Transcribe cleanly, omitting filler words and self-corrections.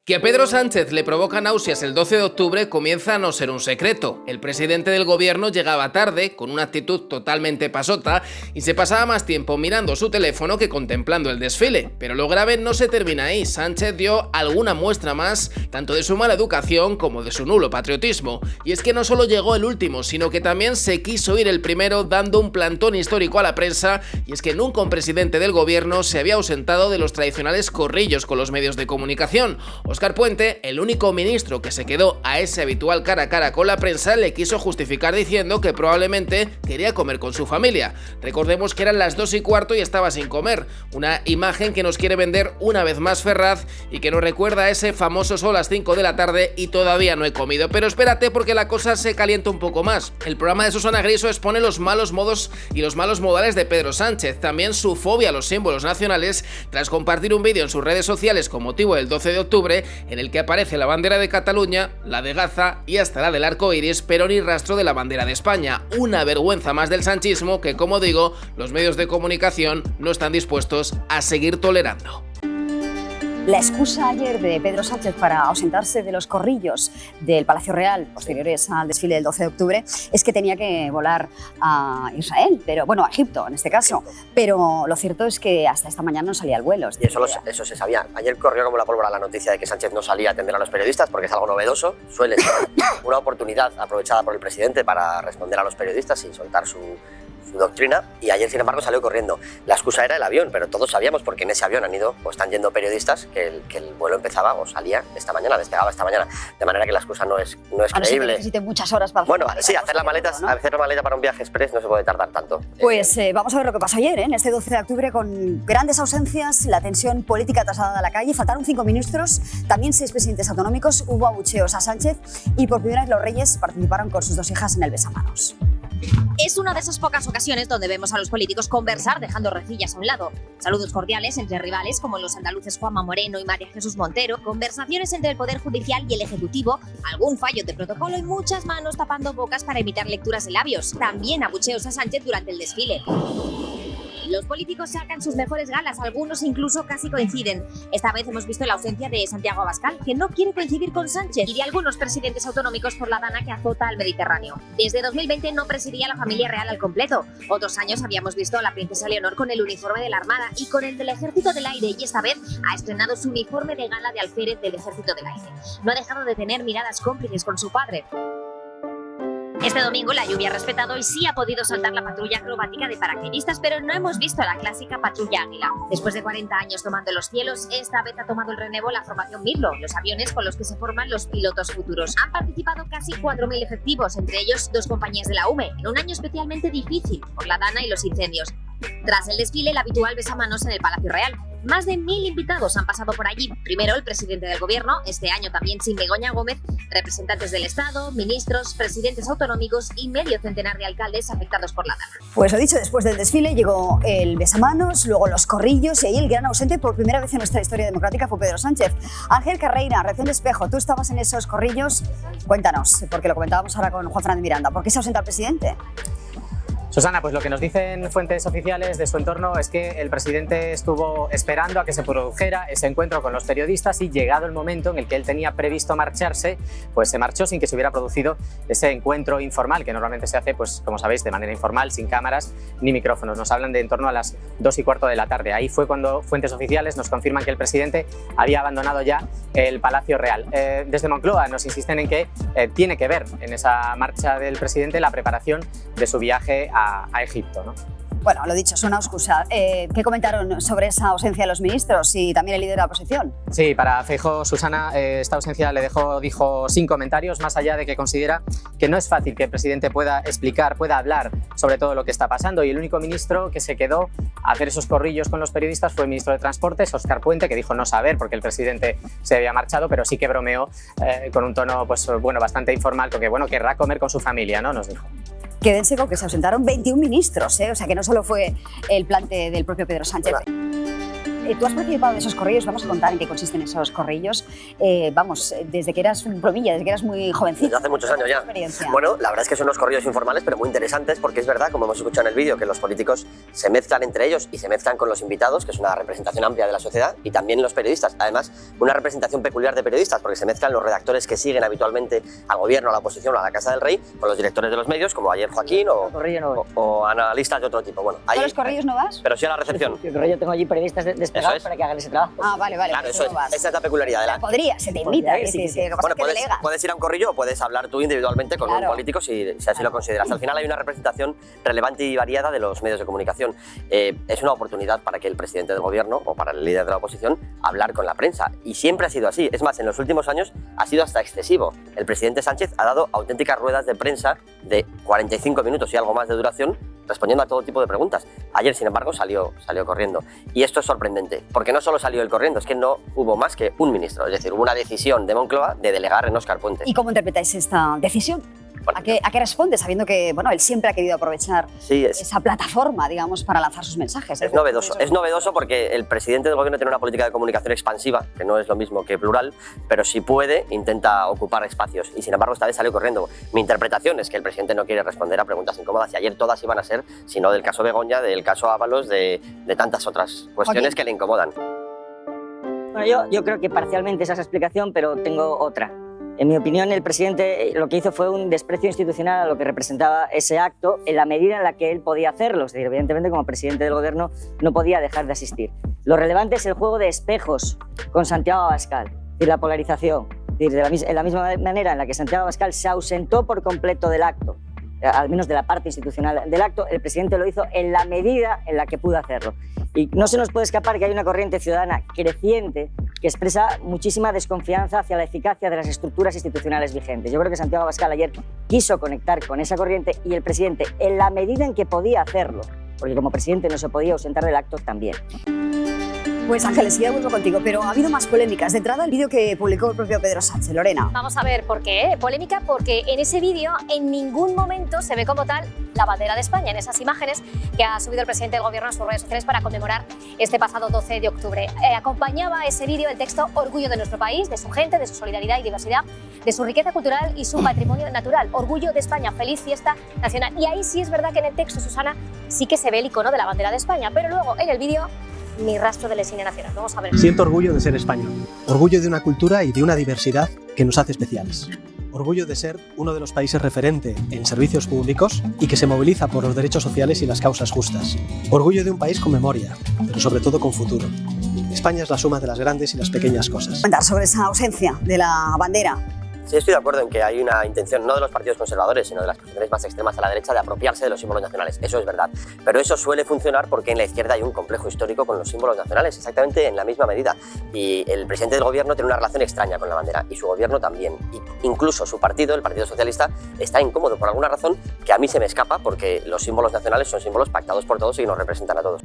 Que a Pedro Sánchez le provoca náuseas el 12 de octubre comienza a no ser un secreto. El presidente del gobierno llegaba tarde, con una actitud totalmente pasota, y se pasaba más tiempo mirando su teléfono que contemplando el desfile. Pero lo grave no se termina ahí. Sánchez dio alguna muestra más, tanto de su mala educación como de su nulo patriotismo. Y es que no solo llegó el último, sino que también se quiso ir el primero, dando un plantón histórico a la prensa, y es que nunca un presidente del gobierno se había ausentado de los tradicionales corrillos con los medios de comunicación. Óscar Puente, el único ministro que se quedó a ese habitual cara a cara con la prensa, le quiso justificar diciendo que probablemente quería comer con su familia. Recordemos que eran las 2:15 y estaba sin comer, una imagen que nos quiere vender una vez más Ferraz y que nos recuerda a ese famoso son las 5 de la tarde y todavía no he comido. Pero espérate, porque la cosa se calienta un poco más. El programa de Susana Griso expone los malos modos y los malos modales de Pedro Sánchez, también su fobia a los símbolos nacionales, tras compartir un vídeo en sus redes sociales con motivo del 12 de octubre, en el que aparece la bandera de Cataluña, la de Gaza y hasta la del arco iris, pero ni rastro de la bandera de España. Una vergüenza más del sanchismo que, como digo, los medios de comunicación no están dispuestos a seguir tolerando. La excusa ayer de Pedro Sánchez para ausentarse de los corrillos del Palacio Real posteriores al desfile del 12 de octubre es que tenía que volar a Israel, a Egipto en este caso. Pero lo cierto es que hasta esta mañana no salía el vuelo. Y eso se sabía. Ayer corrió como la pólvora la noticia de que Sánchez no salía a atender a los periodistas porque es algo novedoso. Suele ser una oportunidad aprovechada por el presidente para responder a los periodistas y soltar su doctrina, y ayer sin embargo salió corriendo. La excusa era el avión, pero todos sabíamos, porque en ese avión han ido o están yendo periodistas, que el vuelo empezaba o salía esta mañana, despegaba esta mañana, de manera que la excusa no es creíble. Necesite muchas horas para hacer la maleta, ¿no? Hacer la maleta para un viaje express no se puede tardar tanto. Pues vamos a ver lo que pasó ayer, en este 12 de octubre, con grandes ausencias, la tensión política trasladada a la calle, faltaron 5 ministros, también 6 presidentes autonómicos, hubo abucheos a Sánchez y por primera vez los reyes participaron con sus 2 hijas en el besamanos. Es una de esas pocas ocasiones donde vemos a los políticos conversar dejando rencillas a un lado. Saludos cordiales entre rivales como los andaluces Juanma Moreno y María Jesús Montero, conversaciones entre el Poder Judicial y el Ejecutivo, algún fallo de protocolo y muchas manos tapando bocas para evitar lecturas de labios. También abucheos a Sánchez durante el desfile. Los políticos sacan sus mejores galas, algunos incluso casi coinciden. Esta vez hemos visto la ausencia de Santiago Abascal, que no quiere coincidir con Sánchez, y de algunos presidentes autonómicos por la dana que azota al Mediterráneo. Desde 2020 no presidía la familia real al completo. Otros años habíamos visto a la princesa Leonor con el uniforme de la Armada y con el del Ejército del Aire, y esta vez ha estrenado su uniforme de gala de alférez del Ejército del Aire. No ha dejado de tener miradas cómplices con su padre. Este domingo la lluvia ha respetado y sí ha podido saltar la patrulla acrobática de paracaidistas, pero no hemos visto la clásica patrulla águila. Después de 40 años tomando los cielos, esta vez ha tomado el relevo la formación Mirlo, los aviones con los que se forman los pilotos futuros. Han participado casi 4.000 efectivos, entre ellos 2 compañías de la UME, en un año especialmente difícil por la dana y los incendios. Tras el desfile, el habitual besamanos en el Palacio Real. Más de 1.000 invitados han pasado por allí. Primero el presidente del gobierno, este año también sin Begoña Gómez, representantes del Estado, ministros, presidentes autonómicos y medio centenar de alcaldes afectados por la dana. Pues lo dicho, después del desfile llegó el besamanos, luego los corrillos y ahí el gran ausente por primera vez en nuestra historia democrática fue Pedro Sánchez. Ángel Carreira, Reacción de Espejo, tú estabas en esos corrillos. Cuéntanos, porque lo comentábamos ahora con Juan Fernández Miranda, ¿por qué se ausenta el presidente? Susana, pues lo que nos dicen fuentes oficiales de su entorno es que el presidente estuvo esperando a que se produjera ese encuentro con los periodistas y llegado el momento en el que él tenía previsto marcharse, pues se marchó sin que se hubiera producido ese encuentro informal que normalmente se hace, pues como sabéis, de manera informal, sin cámaras ni micrófonos. Nos hablan de en torno a las 2:15 de la tarde. Ahí fue cuando fuentes oficiales nos confirman que el presidente había abandonado ya el Palacio Real. Desde Moncloa nos insisten en que tiene que ver en esa marcha del presidente la preparación de su viaje a Egipto, ¿no? Bueno, lo dicho, es una excusa. ¿Qué comentaron sobre esa ausencia de los ministros y también el líder de la oposición? Sí, para Feijóo, Susana, esta ausencia dijo sin comentarios, más allá de que considera que no es fácil que el presidente pueda explicar, pueda hablar sobre todo lo que está pasando, y el único ministro que se quedó a hacer esos corrillos con los periodistas fue el ministro de Transportes, Óscar Puente, que dijo no saber porque el presidente se había marchado, pero sí que bromeó con un tono bastante informal, porque querrá comer con su familia, ¿no? Nos dijo. Quédense con que se ausentaron 21 ministros, o sea que no solo fue el plante del propio Pedro Sánchez. Tú has participado en esos corrillos, vamos a contar en qué consisten esos corrillos. Vamos, desde que eras un plomilla, desde que eras muy jovencito. Desde hace muchos años ya. Bueno, la verdad es que son unos corrillos informales, pero muy interesantes, porque es verdad, como hemos escuchado en el vídeo, que los políticos se mezclan entre ellos y se mezclan con los invitados, que es una representación amplia de la sociedad, y también los periodistas. Además, una representación peculiar de periodistas, porque se mezclan los redactores que siguen habitualmente al gobierno, a la oposición o a la Casa del Rey, con los directores de los medios, como ayer Joaquín, o analistas de otro tipo. Bueno, ¿a los corrillos no vas? Pero sí a la recepción. Yo tengo allí periodistas despegados para que hagan ese trabajo. Ah, vale. Claro, eso es. Esa es la peculiaridad de la... Podría, se te invita. Bueno, puedes ir a un corrillo o puedes hablar tú individualmente con un político si así lo consideras. Al final hay una representación relevante y variada de los medios de comunicación. Es una oportunidad para que el presidente del gobierno o para el líder de la oposición hablar con la prensa. Y siempre ha sido así. Es más, en los últimos años ha sido hasta excesivo. El presidente Sánchez ha dado auténticas ruedas de prensa de 45 minutos y algo más de duración, respondiendo a todo tipo de preguntas. Ayer, sin embargo, salió corriendo. Y esto es sorprendente, porque no solo salió él corriendo, es que no hubo más que un ministro. Es decir, hubo una decisión de Moncloa de delegar en Óscar Puente. ¿Y cómo interpretáis esta decisión? ¿A qué responde, sabiendo que él siempre ha querido aprovechar esa plataforma, digamos, para lanzar sus mensajes? Es novedoso porque el presidente del gobierno tiene una política de comunicación expansiva, que no es lo mismo que plural, pero si puede, intenta ocupar espacios, y sin embargo esta vez salió corriendo. Mi interpretación es que el presidente no quiere responder a preguntas incómodas, y ayer todas iban a ser, sino del caso Begoña, del caso Ábalos, de tantas otras cuestiones que le incomodan. Bueno, yo creo que parcialmente esa es la explicación, pero tengo otra. En mi opinión, el presidente lo que hizo fue un desprecio institucional a lo que representaba ese acto en la medida en la que él podía hacerlo. Es decir, evidentemente, como presidente del gobierno no podía dejar de asistir. Lo relevante es el juego de espejos con Santiago Abascal y la polarización. Es decir, en la misma manera en la que Santiago Abascal se ausentó por completo del acto, al menos de la parte institucional del acto, el presidente lo hizo en la medida en la que pudo hacerlo. Y no se nos puede escapar que hay una corriente ciudadana creciente que expresa muchísima desconfianza hacia la eficacia de las estructuras institucionales vigentes. Yo creo que Santiago Abascal ayer quiso conectar con esa corriente y el presidente, en la medida en que podía hacerlo, porque como presidente no se podía ausentar del acto, también. Pues Ángeles, ya vuelvo contigo, pero ha habido más polémicas. De entrada, el vídeo que publicó el propio Pedro Sánchez. Lorena. Vamos a ver por qué. Polémica porque en ese vídeo en ningún momento se ve como tal la bandera de España, en esas imágenes que ha subido el presidente del gobierno en sus redes sociales para conmemorar este pasado 12 de octubre. Acompañaba ese vídeo el texto "Orgullo de nuestro país, de su gente, de su solidaridad y diversidad, de su riqueza cultural y su patrimonio natural. Orgullo de España, feliz fiesta nacional". Y ahí sí es verdad que en el texto, Susana, sí que se ve el icono de la bandera de España, pero luego en el vídeo ni rastro de la insignia nacional. Vamos a ver. Siento orgullo de ser español, orgullo de una cultura y de una diversidad que nos hace especiales. Orgullo de ser uno de los países referente en servicios públicos y que se moviliza por los derechos sociales y las causas justas. Orgullo de un país con memoria, pero sobre todo con futuro. España es la suma de las grandes y las pequeñas cosas. Comentar sobre esa ausencia de la bandera. Sí, estoy de acuerdo en que hay una intención, no de los partidos conservadores, sino de las posiciones más extremas a la derecha, de apropiarse de los símbolos nacionales. Eso es verdad. Pero eso suele funcionar porque en la izquierda hay un complejo histórico con los símbolos nacionales, exactamente en la misma medida. Y el presidente del gobierno tiene una relación extraña con la bandera, y su gobierno también. Y incluso su partido, el Partido Socialista, está incómodo por alguna razón que a mí se me escapa, porque los símbolos nacionales son símbolos pactados por todos y nos representan a todos.